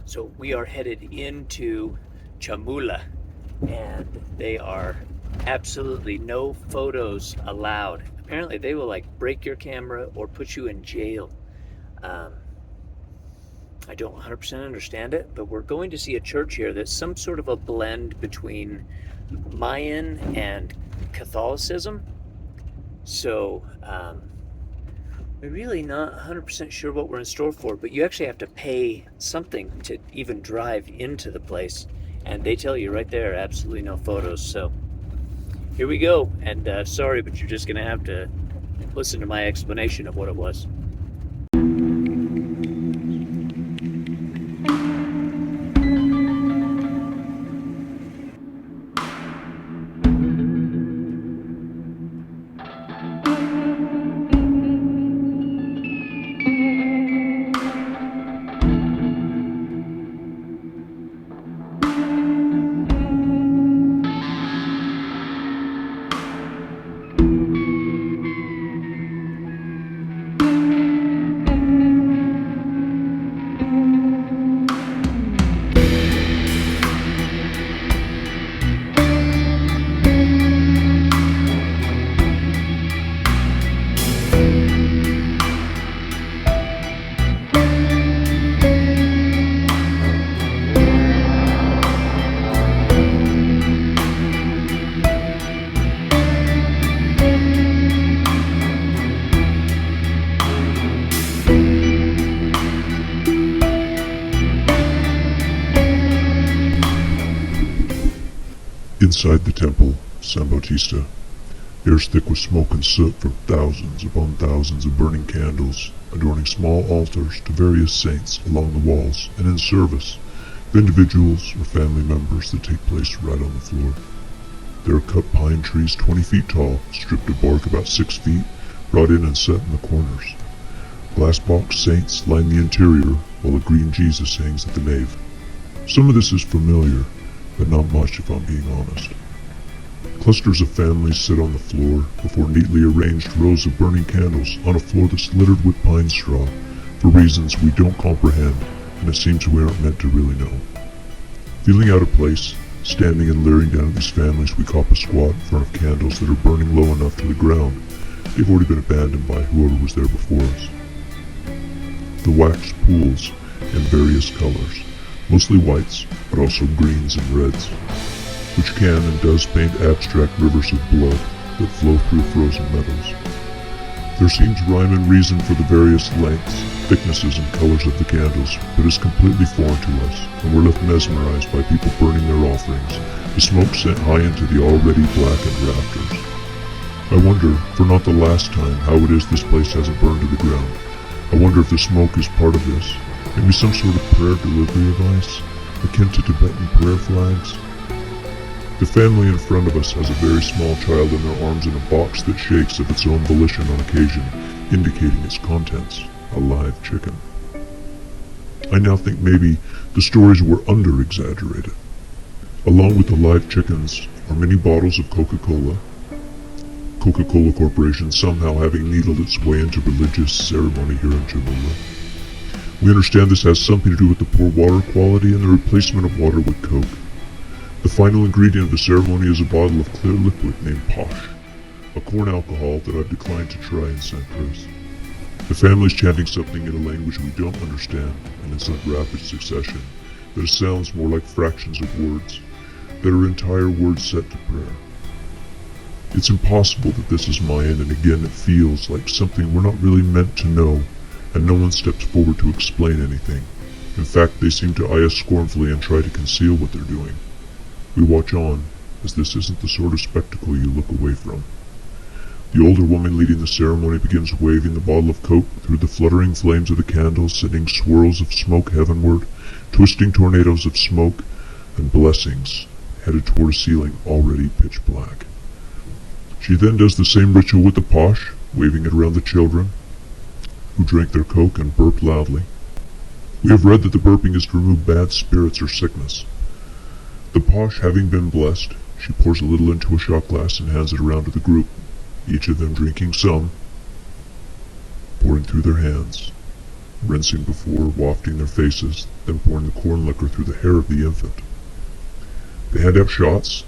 So we are headed into Chamula, and they are absolutely no photos allowed. Apparently, they will like break your camera or put you in jail. Um, I don't 100% understand it, but we're going to see a church here that's some sort of a blend between Mayan and Catholicism. So, we're really not 100% sure what we're in store for, but you actually have to pay something to even drive into the place. And they tell you right there, absolutely no photos. So here we go. And sorry, but you're just going to have to listen to my explanation of what it was. Inside the Templo San Bautista, air is thick with smoke and soot from thousands upon thousands of burning candles, adorning small altars to various saints along the walls and in service of individuals or family members that take place right on the floor. There are cut pine trees 20 feet tall, stripped of bark about 6 feet, brought in and set in the corners. Glass box saints line the interior, while a green Jesus hangs at the nave. Some of this is familiar, but not much if I'm being honest. Clusters of families sit on the floor before neatly arranged rows of burning candles on a floor that's littered with pine straw for reasons we don't comprehend, and it seems we aren't meant to really know. Feeling out of place, standing and leering down at these families, we cop a squat in front of candles that are burning low enough to the ground. They've already been abandoned by whoever was there before us. The wax pools in various colors, mostly whites, but also greens and reds, which can and does paint abstract rivers of blood that flow through frozen metals. There seems rhyme and reason for the various lengths, thicknesses, and colors of the candles, but is completely foreign to us, and we're left mesmerized by people burning their offerings, the smoke sent high into the already blackened rafters. I wonder, for not the last time, how it is this place hasn't burned to the ground. I wonder if the smoke is part of this. Maybe some sort of prayer delivery device, akin to Tibetan prayer flags. The family in front of us has a very small child in their arms in a box that shakes of its own volition on occasion, indicating its contents, a live chicken. I now think maybe the stories were under-exaggerated. Along with the live chickens are many bottles of Coca-Cola. Coca-Cola Corporation somehow having needled its way into religious ceremony here in Chamula. We understand this has something to do with the poor water quality and the replacement of water with Coke. The final ingredient of the ceremony is a bottle of clear liquid named Posh, a corn alcohol that I've declined to try in San Cris. The family's chanting something in a language we don't understand, and in such rapid succession that it sounds more like fractions of words, that are entire words set to prayer. It's impossible that this is Mayan, and again it feels like something we're not really meant to know, and no one steps forward to explain anything. In fact, they seem to eye us scornfully and try to conceal what they're doing. We watch on, as this isn't the sort of spectacle you look away from. The older woman leading the ceremony begins waving the bottle of Coke through the fluttering flames of the candles, sending swirls of smoke heavenward, twisting tornadoes of smoke, and blessings headed toward a ceiling already pitch black. She then does the same ritual with the Posh, waving it around the children, who drank their Coke and burped loudly. We have read that the burping is to remove bad spirits or sickness. The Posh having been blessed, she pours a little into a shot glass and hands it around to the group, each of them drinking some, pouring through their hands, rinsing before wafting their faces, then pouring the corn liquor through the hair of the infant. They hand out shots.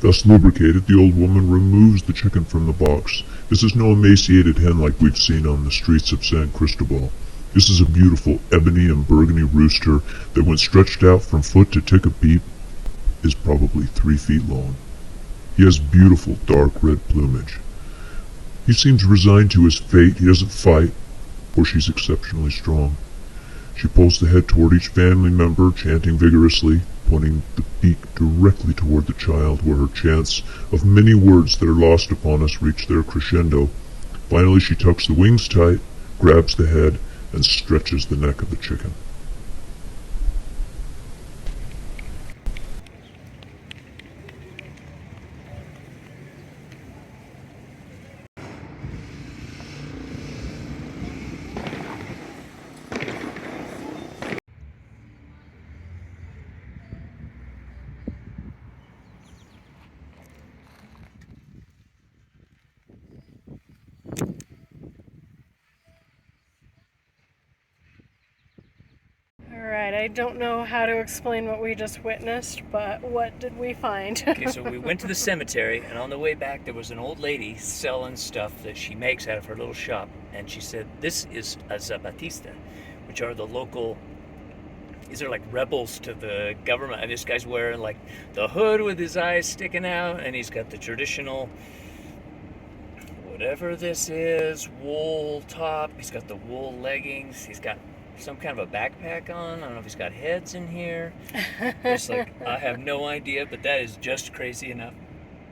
Thus lubricated, the old woman removes the chicken from the box. This is no emaciated hen like we've seen on the streets of San Cristobal. This is a beautiful ebony and burgundy rooster that, when stretched out from foot to tick of beak, is probably 3 feet long. He has beautiful dark red plumage. He seems resigned to his fate. He doesn't fight, for she's exceptionally strong. She pulls the head toward each family member, chanting vigorously, pointing the beak directly toward the child, where her chants of many words that are lost upon us reach their crescendo. Finally, she tucks the wings tight, grabs the head, and stretches the neck of the chicken. Alright, I don't know how to explain what we just witnessed, but what did we find? Okay, so we went to the cemetery, and on the way back there was an old lady selling stuff that she makes out of her little shop, and she said this is a Zapatista, which are the local, these are like rebels to the government, and this guy's wearing like the hood with his eyes sticking out, and he's got the traditional, whatever this is, wool top, he's got the wool leggings, he's got some kind of a backpack on. I don't know if he's got heads in here. It's like, I have no idea, but that is just crazy enough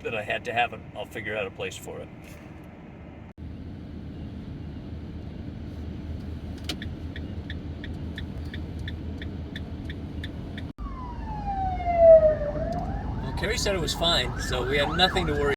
that I had to have it. I'll figure out a place for it. Well, Carrie said it was fine, so we had nothing to worry